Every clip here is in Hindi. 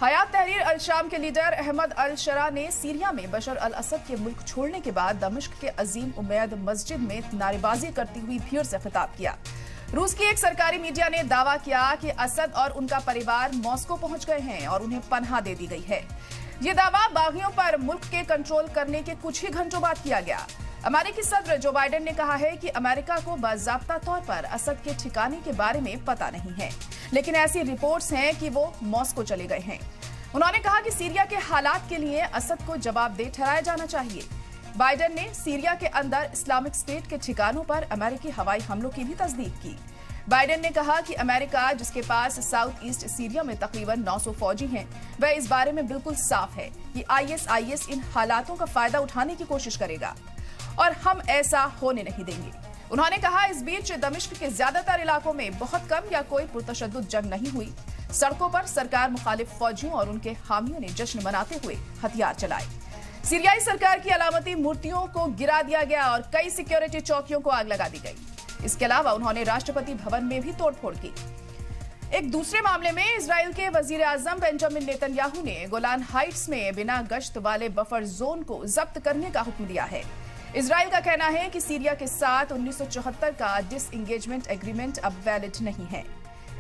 हयात तहरीर अल शाम के लीडर अहमद अल शरा ने सीरिया में बशर अल असद के मुल्क छोड़ने के बाद दमिश्क के अजीम उमैद मस्जिद में नारेबाजी करती हुई भीड़ से खिताब किया। रूस की एक सरकारी मीडिया ने दावा किया कि असद और उनका परिवार मॉस्को पहुंच गए हैं और उन्हें पनाह दे दी गई है। ये दावा बागियों पर मुल्क के कंट्रोल करने के कुछ ही घंटों बाद किया गया। अमेरिकी सदर जो बाइडेन ने कहा है कि अमेरिका को बाज़ाब्ता तौर पर असद के ठिकाने के बारे में पता नहीं है, लेकिन ऐसी रिपोर्ट्स हैं कि वो मॉस्को चले गए हैं। उन्होंने कहा कि सीरिया के हालात के लिए असद को जवाबदेह ठहराया जाना चाहिए। बाइडेन ने सीरिया के अंदर इस्लामिक स्टेट के ठिकानों पर अमेरिकी हवाई हमलों की भी तस्दीक की। बाइडेन ने कहा कि अमेरिका, जिसके पास साउथ ईस्ट सीरिया में तकरीबन 900 फौजी हैं, वह इस बारे में बिल्कुल साफ है कि आईएस इन हालातों का फायदा उठाने की कोशिश करेगा और हम ऐसा होने नहीं देंगे। उन्होंने कहा, इस बीच दमिश्क के ज्यादातर इलाकों में बहुत कम या कोई पुरतशद्दुद जंग नहीं हुई। सड़कों पर सरकार मुखालिफ फौजियों और उनके हामियों ने जश्न मनाते हुए हथियार चलाए। सीरियाई सरकार की अलामती मूर्तियों को गिरा दिया गया और कई सिक्योरिटी चौकियों को आग लगा दी गई। इसके अलावा उन्होंने राष्ट्रपति भवन में भी तोड़फोड़ की। एक दूसरे मामले में इजराइल के वजीर आजम बेंजामिन नेतन्याहू ने गोलान हाइट्स में बिना गश्त वाले बफर जोन को जब्त करने का हुक्म दिया है। इजराइल का कहना है कि सीरिया के साथ 1974 का डिसएंगेजमेंट एग्रीमेंट अब वैलिड नहीं है।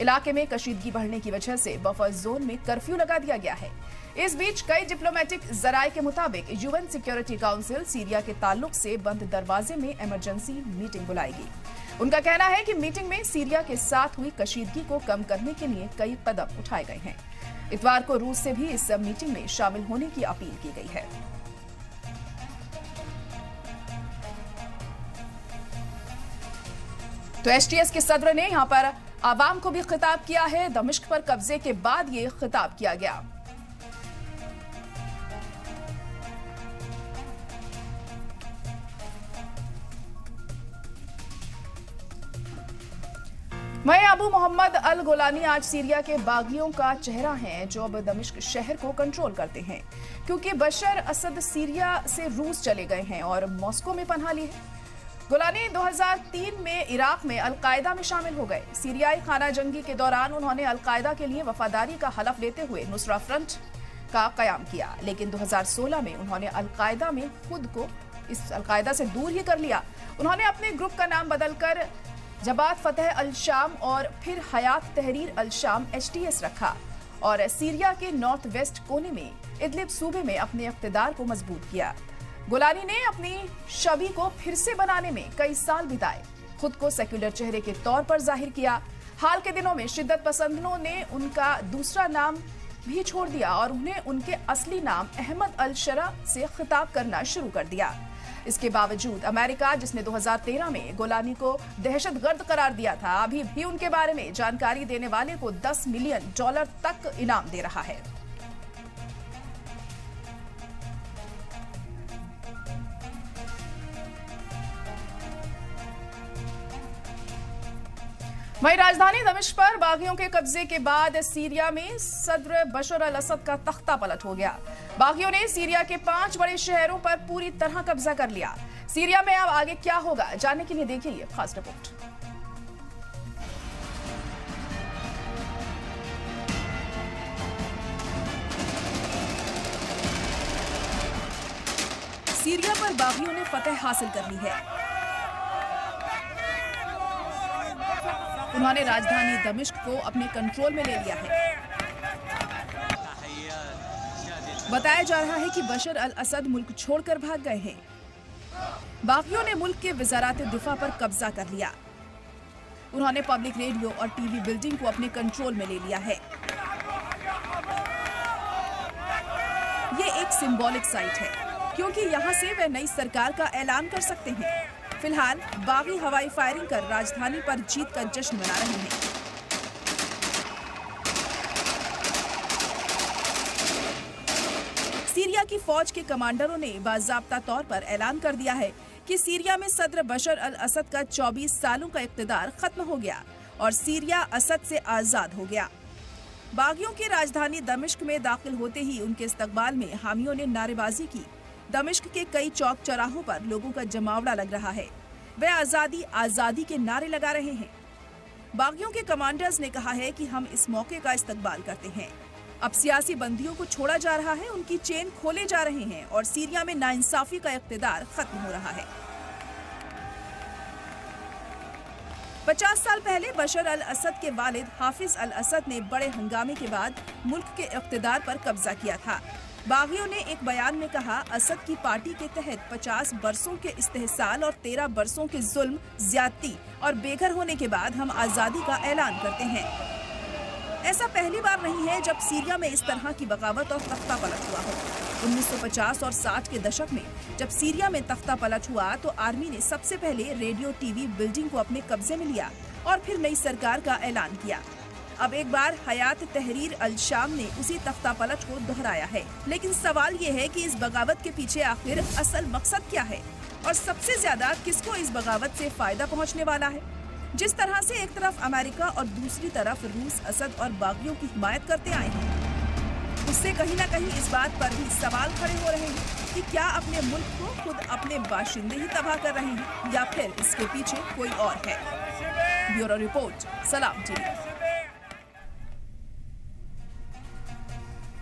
इलाके में कशीदगी बढ़ने की वजह से बफर जोन में कर्फ्यू लगा दिया गया है। इस बीच कई डिप्लोमेटिक जराये के मुताबिक यूएन सिक्योरिटी काउंसिल सीरिया के ताल्लुक से बंद दरवाजे में इमरजेंसी मीटिंग बुलाएगी। उनका कहना है कि मीटिंग में सीरिया के साथ हुई कशीदगी को कम करने के लिए कई कदम उठाए गए हैं। इतवार को रूस से भी इस मीटिंग में शामिल होने की अपील की गई है। तो एसटीएस के सदर ने यहां पर आवाम को भी खिताब किया है। दमिश्क पर कब्जे के बाद ये खिताब किया गया। मैं अबू मोहम्मद अल गोलानी आज सीरिया के बागियों का चेहरा हैं, जो अब दमिश्क शहर को कंट्रोल करते हैं, क्योंकि बशर असद सीरिया से रूस चले गए हैं और मॉस्को में पनाह ली है। गोलानी 2003 में इराक में अलकायदा में शामिल हो गए। सीरियाई खाना जंगी के दौरान उन्होंने अलकायदा के लिए वफादारी का हलफ लेते हुए नुसरा फ्रंट का कयाम किया, लेकिन 2016 में उन्होंने अलकायदा में खुद को इस अलकायदा से दूर ही कर लिया। उन्होंने अपने ग्रुप का नाम बदलकर जबात फतेह अल शाम और फिर हयात तहरीर अल शाम एचटीएस रखा और सीरिया के नॉर्थ वेस्ट कोने में इदलिब सूबे में अपने इख्तिदार को मजबूत किया। गोलानी ने अपनी छवि को फिर से बनाने में कई साल बिताए, खुद को सेक्युलर चेहरे के तौर पर जाहिर किया। हाल के दिनों में शिद्दत पसंदों ने उनका दूसरा नाम भी छोड़ दिया और उन्हें उनके असली नाम अहमद अल शरा से खिताब करना शुरू कर दिया। इसके बावजूद अमेरिका, जिसने 2013 में गोलानी को दहशतगर्द करार दिया था, अभी भी उनके बारे में जानकारी देने वाले को $10 मिलियन तक इनाम दे रहा है। वहीं राजधानी दमिश्क पर बागियों के कब्जे के बाद सीरिया में सदर बशर अल असद का तख्ता पलट हो गया। बागियों ने सीरिया के 5 बड़े शहरों पर पूरी तरह कब्जा कर लिया। सीरिया में अब आगे क्या होगा, जानने के लिए देखिए ये खास रिपोर्ट। सीरिया पर बागियों ने फतह हासिल कर ली है। उन्होंने राजधानी दमिश्क को अपने कंट्रोल में ले लिया है। बताया जा रहा है कि बशर अल असद मुल्क छोड़कर भाग गए हैं। बागियों ने मुल्क के वजारात दिफा पर कब्जा कर लिया। उन्होंने पब्लिक रेडियो और टीवी बिल्डिंग को अपने कंट्रोल में ले लिया है। ये एक सिंबॉलिक साइट है, क्योंकि यहाँ से वे नई सरकार का ऐलान कर सकते हैं। फिलहाल बागी हवाई फायरिंग कर राजधानी पर जीत का जश्न मना रहे हैं। सीरिया की फौज के कमांडरों ने बाज़ाब्ता तौर पर ऐलान कर दिया है कि सीरिया में सदर बशर अल असद का 24 सालों का इक़्तिदार खत्म हो गया और सीरिया असद से आजाद हो गया। बागियों की राजधानी दमिश्क में दाखिल होते ही उनके इस्तकबाल में हामियों ने नारेबाजी की। दमिश्क के कई चौक चौराहों पर लोगों का जमावड़ा लग रहा है। वे आजादी आजादी के नारे लगा रहे हैं। बागियों के कमांडर्स ने कहा है कि हम इस मौके का इस्तकबाल करते हैं। अब सियासी बंदियों को छोड़ा जा रहा है, उनकी चेन खोले जा रहे हैं और सीरिया में नाइंसाफी का इक़्तिदार खत्म हो रहा है। 50 साल पहले बशर अल असद के वालिद हाफिज अल असद ने बड़े हंगामे के बाद मुल्क के इक़्तिदार पर कब्जा किया था। बागियों ने एक बयान में कहा, असद की पार्टी के तहत 50 बरसों के इस्तेहसाल और 13 बरसों के जुल्म, ज्यादती और बेघर होने के बाद हम आज़ादी का ऐलान करते हैं। ऐसा पहली बार नहीं है जब सीरिया में इस तरह की बगावत और तख्ता पलट हुआ हो। 1950 और 60 के दशक में जब सीरिया में तख्ता पलट हुआ तो आर्मी ने सबसे पहले रेडियो टीवी बिल्डिंग को अपने कब्जे में लिया और फिर नई सरकार का ऐलान किया। अब एक बार हयात तहरीर अल शाम ने उसी तख्ता पलट को दोहराया है। लेकिन सवाल ये है कि इस बगावत के पीछे आखिर असल मकसद क्या है और सबसे ज्यादा किसको इस बगावत से फायदा पहुंचने वाला है। जिस तरह से एक तरफ अमेरिका और दूसरी तरफ रूस असद और बागियों की हिमायत करते आए हैं, उससे कहीं न कहीं इस बात पर भी सवाल खड़े हो रहे हैं कि क्या अपने मुल्क को खुद अपने बाशिंदे ही तबाह कर रहे हैं या फिर इसके पीछे कोई और है। ब्यूरो रिपोर्ट, सलाम टीवी।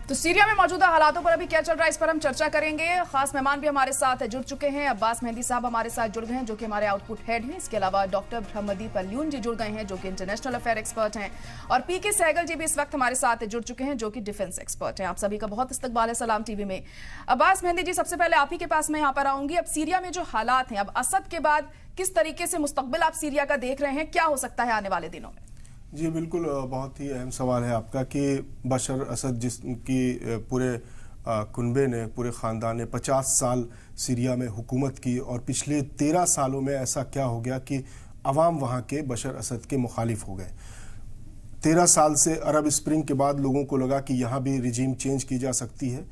तो सीरिया में मौजूदा हालातों पर अभी क्या चल रहा है, इस पर हम चर्चा करेंगे। खास मेहमान भी हमारे साथ जुड़ चुके हैं। अब्बास मेहंदी साहब हमारे साथ जुड़ गए हैं, जो कि हमारे आउटपुट हेड हैं। इसके अलावा डॉक्टर ब्रह्मदीप अल्यून जी जुड़ गए हैं, जो कि इंटरनेशनल अफेयर एक्सपर्ट हैं, और पीके सहगल जी भी इस वक्त हमारे साथ जुड़ चुके हैं, जो कि डिफेंस एक्सपर्ट हैं। आप सभी का बहुत इस्तकबाल है सलाम टीवी में। अब्बास मेहंदी जी, सबसे पहले आप ही के पास मैं यहाँ पर आऊंगी। अब सीरिया में जो हालात हैं, अब असद के बाद किस तरीके से मुस्तकबिल आप सीरिया का देख रहे हैं, क्या हो सकता है आने वाले दिनों में? जी बिल्कुल, बहुत ही अहम सवाल है आपका कि बशर असद जिसकी पूरे कुनबे ने, पूरे ख़ानदान ने 50 साल सीरिया में हुकूमत की और पिछले 13 सालों में ऐसा क्या हो गया कि अवाम वहाँ के बशर असद के मुखालिफ हो गए। 13 साल से अरब स्प्रिंग के बाद लोगों को लगा कि यहाँ भी रिजीम चेंज की जा सकती है।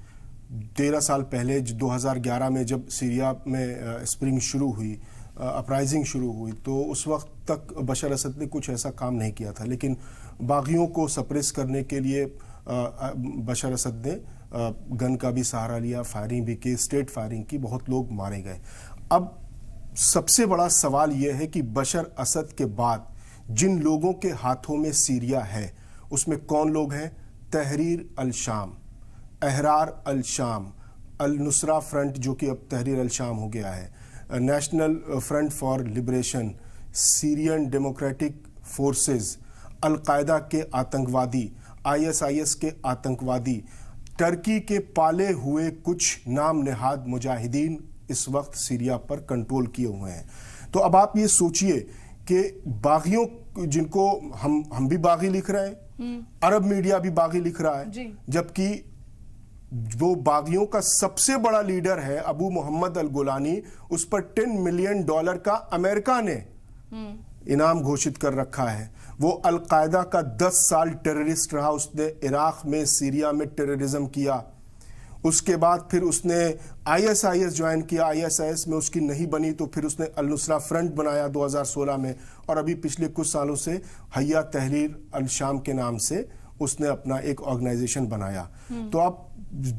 13 साल पहले 2011 में जब सीरिया में स्प्रिंग शुरू हुई, अपराइजिंग शुरू हुई, तो उस वक्त तक बशर असद ने कुछ ऐसा काम नहीं किया था। लेकिन बागियों को सप्रेस करने के लिए बशर असद ने गन का भी सहारा लिया, फायरिंग भी की, स्ट्रेट फायरिंग की, बहुत लोग मारे गए। अब सबसे बड़ा सवाल यह है कि बशर असद के बाद जिन लोगों के हाथों में सीरिया है उसमें कौन लोग हैं? तहरीर अल शाम, अहरार अल शाम, अल नुसरा फ्रंट जो कि अब तहरीर अल शाम हो गया है, national front for liberation, Syrian democratic forces, al Qaeda के आतंकवादी, ISIS के आतंकवादी, टर्की के पाले हुए कुछ नाम नेहाद मुजाहिदीन इस वक्त सीरिया पर कंट्रोल किए हुए हैं। तो अब आप ये सोचिए कि बागियों, जिनको हम भी बागी लिख रहे हैं, अरब मीडिया भी बागी लिख रहा है, जबकि वो बागियों का सबसे बड़ा लीडर है अबू मोहम्मद अल गुलानी, उस पर $10 मिलियन का अमेरिका ने इनाम घोषित कर रखा है। वो अल-कायदा का 10 साल टेररिस्ट रहा, उसने इराक में, सीरिया में टेररिज्म किया। उसके बाद फिर उसने ISIS ज्वाइन किया, ISIS में उसकी नहीं बनी तो फिर उसने अल नुसरा फ्रंट बनाया 2016 में, और अभी पिछले कुछ सालों से हया तहरीर अल शाम के नाम से उसने अपना एक ऑर्गेनाइजेशन बनाया। तो अब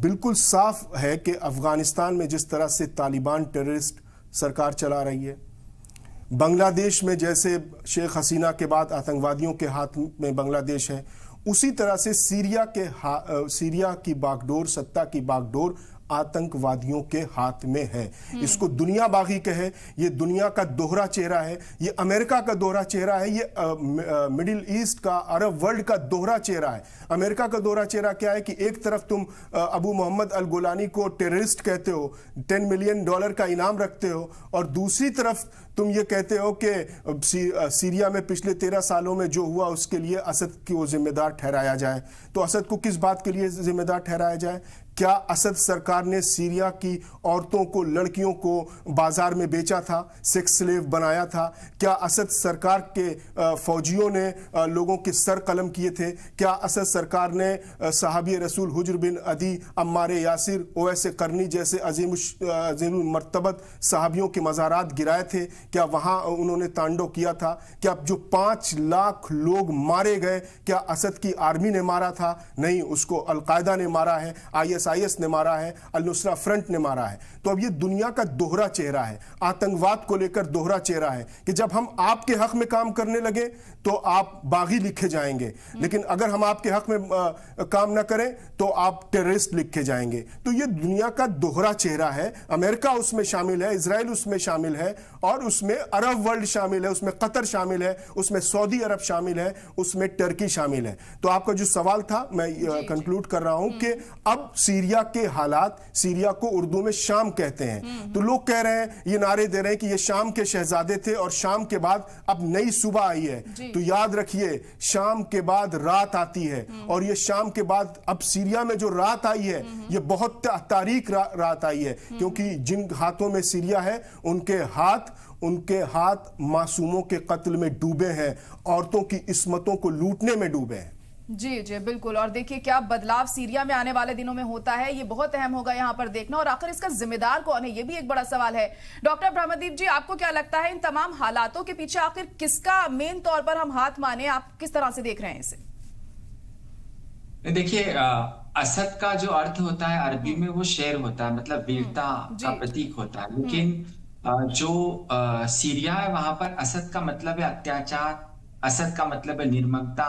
बिल्कुल साफ है कि अफगानिस्तान में जिस तरह से तालिबान टेररिस्ट सरकार चला रही है, बांग्लादेश में जैसे शेख हसीना के बाद आतंकवादियों के हाथ में बांग्लादेश है, उसी तरह से सीरिया की बागडोर, सत्ता की बागडोर आतंकवादियों के हाथ में है। इसको दुनिया बागी कहे, ये दुनिया का दोहरा चेहरा है, ये अमेरिका का दोहरा चेहरा है, ये मिडिल ईस्ट का, अरब वर्ल्ड का दोहरा चेहरा है। अमेरिका का दोहरा चेहरा क्या है कि एक तरफ तुम अबू मोहम्मद अल गुलानी को टेररिस्ट कहते हो, $10 मिलियन का इनाम रखते हो, और दूसरी तरफ तुम ये कहते हो कि सीरिया में पिछले 13 सालों में जो हुआ उसके लिए असद को जिम्मेदार ठहराया जाए। तो असद को किस बात के लिए जिम्मेदार ठहराया जाए? क्या असद सरकार ने सीरिया की औरतों को, लड़कियों को बाजार में बेचा था, सेक्स स्लेव बनाया था? क्या असद सरकार के फौजियों ने लोगों के सर कलम किए थे? क्या असद सरकार ने सहाबी रसूल हुज्र बिन अदी, अम्मार यासिर, ओवैस करनी जैसे अजीम मर्तबत सहाबियों के मज़ारात गिराए थे? क्या वहां उन्होंने तांडव किया था? क्या जो 5 लाख लोग मारे गए, क्या असद की आर्मी ने मारा था? नहीं, उसको अलकायदा ने मारा है, ISIS ने मारा है, अल नुसरा फ्रंट ने मारा है। तो अब ये दुनिया का दोहरा चेहरा है, आतंकवाद को लेकर दोहरा चेहरा है कि जब हम आपके हक में काम करने लगे तो आप बागी लिखे जाएंगे, लेकिन अगर हम आपके हक में काम ना करें तो आप टेररिस्ट लिखे जाएंगे। तो ये दुनिया का दोहरा चेहरा है। अमेरिका उसमें शामिल है, इजराइल उसमें शामिल है, और उसमें अरब वर्ल्ड शामिल है, उसमें कतर शामिल है, उसमें सऊदी अरब शामिल है, उसमें टर्की शामिल है। तो आपका जो सवाल था मैं कंक्लूड कर रहा हूं कि अब सीरिया के हालात, सीरिया को उर्दू में शाम कहते हैं, तो लोग कह रहे हैं, ये नारे दे रहे हैं कि ये शाम के शहजादे थे और शाम के बाद अब नई सुबह आई है। तो याद रखिए, शाम के बाद रात आती है, और ये शाम के बाद अब सीरिया में जो रात आई है ये बहुत तारीख रात आई है, क्योंकि जिन हाथों में सीरिया है उनके हाथ मासूमों के कत्ल में डूबे हैं, औरतों की इस्मतों को लूटने में डूबे हैं। जी जी बिल्कुल। और देखिए क्या बदलाव सीरिया में आने वाले दिनों में होता है, ये बहुत अहम होगा यहाँ पर देखना। और आखिर इसका जिम्मेदार कौन है, ये भी एक बड़ा सवाल है। डॉक्टर ब्रह्मदीप जी, आपको क्या लगता है इन तमाम हालातों के पीछे आखिर किसका मेन तौर पर हम हाथ माने? आप किस तरह से देख रहे हैं इसे? देखिए, असद का जो अर्थ होता है अरबी में वो शेर होता है, मतलब वीरता का प्रतीक होता है। लेकिन जो सीरिया है वहां पर असद का मतलब है अत्याचार, असद का मतलब है निर्ममता।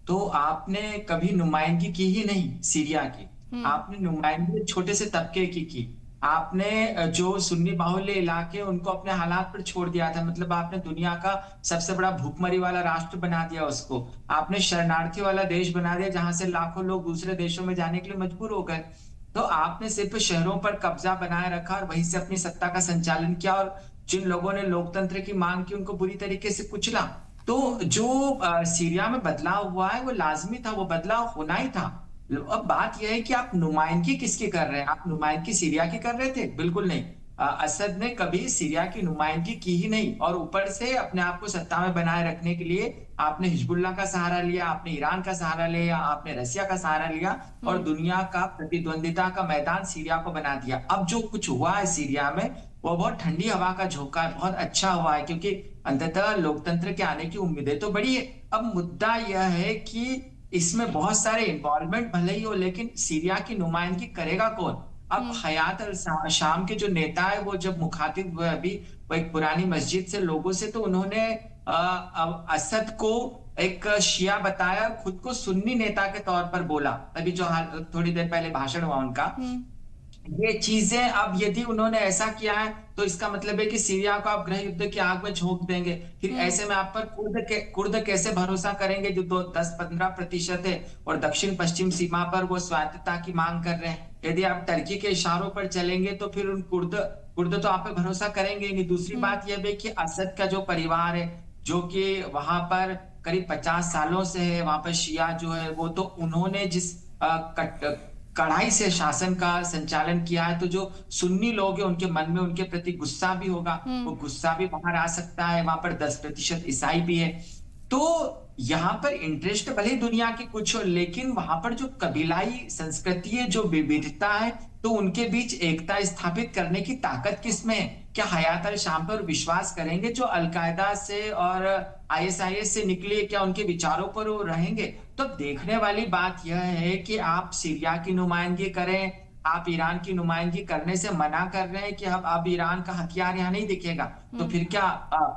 तो आपने कभी नुमाइंदगी की ही नहीं सीरिया की, आपने नुमाइंदगी छोटे से तबके की। आपने जो सुन्नी बाहुल्य इलाके उनको अपने हालात पर छोड़ दिया था, मतलब आपने दुनिया का सबसे बड़ा भूखमरी वाला राष्ट्र बना दिया उसको। आपने शरणार्थी वाला देश बना दिया जहां से लाखों लोग दूसरे देशों में जाने के लिए मजबूर हो गए। तो आपने सिर्फ शहरों पर कब्जा बनाए रखा और वहीं से अपनी सत्ता का संचालन किया, और जिन लोगों ने लोकतंत्र की मांग की उनको बुरी तरीके से कुचला। तो जो सीरिया में बदलाव हुआ है वो लाजमी था, वो बदलाव होना ही था। अब बात यह है कि आप नुमाइंदगी किसकी कर रहे हैं? आप नुमाइंदगी सीरिया की कर रहे थे? बिल्कुल नहीं। असद ने कभी सीरिया की नुमाइंदगी की ही नहीं, और ऊपर से अपने आप को सत्ता में बनाए रखने के लिए आपने हिजबुल्लाह का सहारा लिया, आपने ईरान का सहारा लिया, आपने रसिया का सहारा लिया, और दुनिया का प्रतिद्वंदिता का मैदान सीरिया को बना दिया। अब जो कुछ हुआ है सीरिया में वो बहुत ठंडी हवा का झोंका है, बहुत अच्छा हुआ है, क्योंकि अंततः लोकतंत्र के आने की उम्मीदें तो बड़ी है। अब मुद्दा यह है कि इसमें बहुत सारे इन्वॉल्वमेंट भले ही हो, लेकिन सीरिया की नुमाइंदगी करेगा कौन? अब हयात अल शाम के जो नेता है वो जब मुखातिब हुए अभी वो एक पुरानी मस्जिद से लोगों से, तो उन्होंने असद को एक शिया बताया, खुद को सुन्नी नेता के तौर पर बोला। अभी जो थोड़ी देर पहले भाषण हुआ उनका, ये चीजें अब यदि उन्होंने ऐसा किया है तो इसका मतलब है कि सीरिया को आप गृह युद्ध की आग में झोंक देंगे। फिर ऐसे में आप पर कुर्द कैसे भरोसा करेंगे जो 10-15% है, और दक्षिण पश्चिम सीमा पर वो स्वायत्तता की मांग कर रहे हैं। यदि आप टर्की के इशारों पर चलेंगे तो फिर उन कुर्द तो आप पे भरोसा करेंगे नहीं। दूसरी बात यह भी कि असद का जो परिवार है जो कि वहां पर करीब 50 सालों से है, वहां पर शिया जो है वो, तो उन्होंने जिस कड़ाई से शासन का संचालन किया है, तो जो सुन्नी लोग हैं उनके मन में उनके प्रति गुस्सा भी होगा, वो गुस्सा भी बाहर आ सकता है। वहां पर 10% ईसाई भी है। तो यहाँ पर इंटरेस्ट भले ही दुनिया की कुछ हो, लेकिन वहां पर जो कबीलाई संस्कृति है, जो विविधता है, तो उनके बीच एकता स्थापित करने की ताकत किसमें है? क्या हयात अल शाम पर विश्वास करेंगे जो अलकायदा से और ISIS से निकले? क्या उनके विचारों पर वो रहेंगे? तो देखने वाली बात यह है कि आप सीरिया की नुमाइंदगी करें, आप ईरान की नुमाइंदगी करने से मना कर रहे हैं कि अब ईरान का हथियार यहाँ नहीं दिखेगा, तो फिर क्या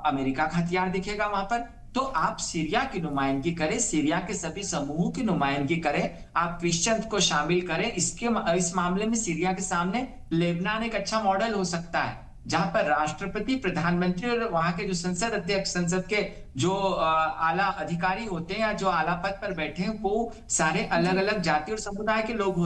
अमेरिका का हथियार दिखेगा वहां पर? तो आप सीरिया की नुमाइंदगी करें, सीरिया के सभी समूहों की नुमाइंदगी करें, आप क्रिश्चियन को शामिल करें। इस मामले में सीरिया के सामने लेबनान एक अच्छा मॉडल हो सकता है, जहां पर राष्ट्रपति, प्रधानमंत्री और वहां के जो संसद अध्यक्ष, संसद के जो आला अधिकारी होते हैं या जो आला पद पर बैठे हैं, वो सारे अलग अलग जाति और समुदाय के लोग होते हैं।